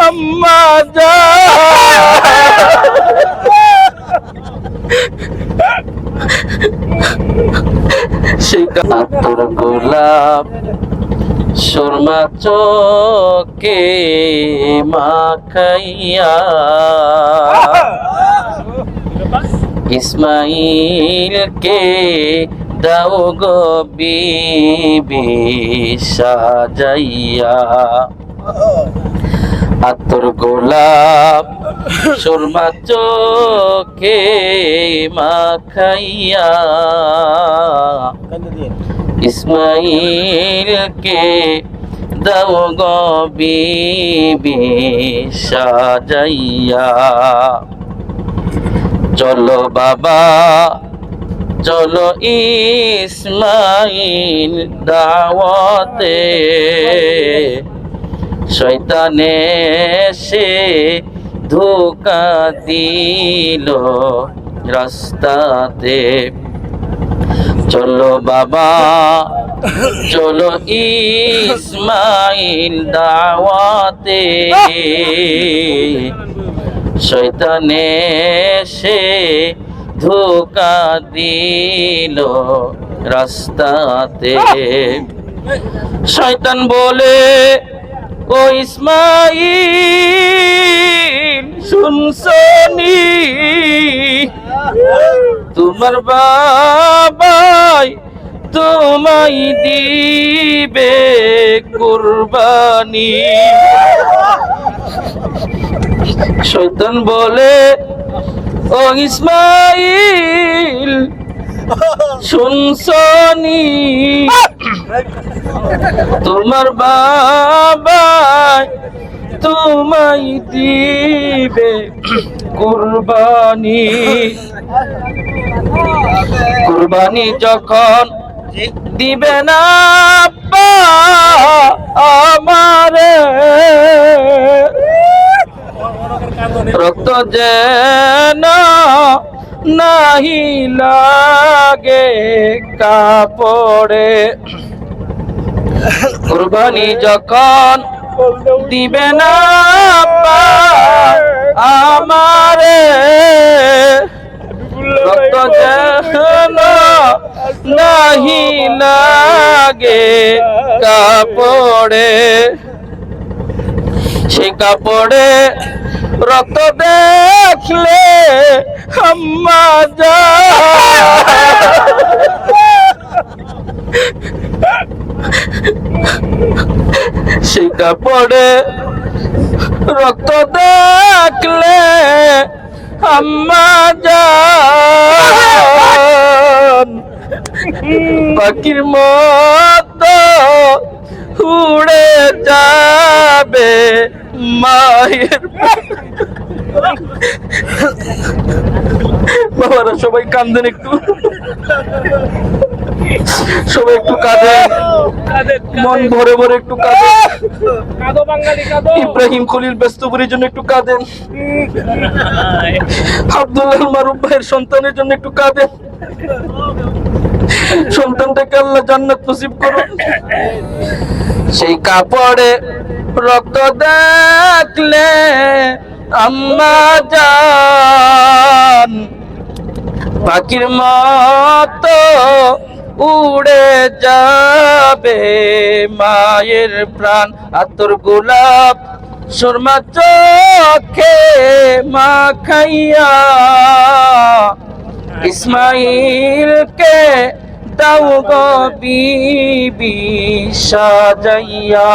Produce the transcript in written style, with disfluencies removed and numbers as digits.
আম্মা সেই তোর গোলাপ সুরমা চোখে মাখাইয়া ইসমাইলকে দাও গো বিবি সাজাইয়া। আতর গোলাপ সুরমা চোখে মাখাইয়া ইসমাইলকে দাও গো বিবি সাজাইয়া। চলো বাবা চলো ইসমাইল দাওয়াতে, শয়তানে সে ধোঁকা দিল রাস্তাতে। চলো বাবা চলো ইসমাইল দাওয়াতে, শয়তানে সে ধোঁকা দিল রাস্তাতে। শয়তান বলে ও ইসমাইল শুনছনি, তোমার বাবাই তোমায় দিবে কুরবানি। শয়তান বলে ও ইসমাইল শুনছনি, তোমার বাবা তোমায় দিবে কুরবানি। কুরবানি যখন দিবে না আব্বা আমারে, রক্ত যেন নাহি লাগে কাপড়ে। কুরবানি যখন দিবে না আব্বা আমারে, রক্ত যেন নাহি লাগে কাপড়ে। সেই কাপড়ে রক্ত দেখলে আম্মা সেই কাপড়ে রক্ত দেখলে আম্মা পাখির মতো উড়ে যাবে মায়ের। বাবারা সবাই কাঁদেন, একটু সবাই একটু কাঁদেন, মন ভরে ভরে একটু কাঁদেন। ইব্রাহিম খলিল ব্যস্তপুরীর জন্য একটু কাঁদেন, আব্দুল্লাহ মারুফ ভাইয়ের সন্তানের জন্য একটু কাঁদেন। সন্তানটাকে আল্লাহ জান্নাত নসিব করুন। সেই কাপড়ে রক্ত দেখলে আম্মা জান পাখির মতো উড়ে যাবে মায়ের প্রাণ। আতর গোলাপ সুরমা চোখে মাখাইয়া ইসমাইলকে দাও গো বিবি সাজাইয়া।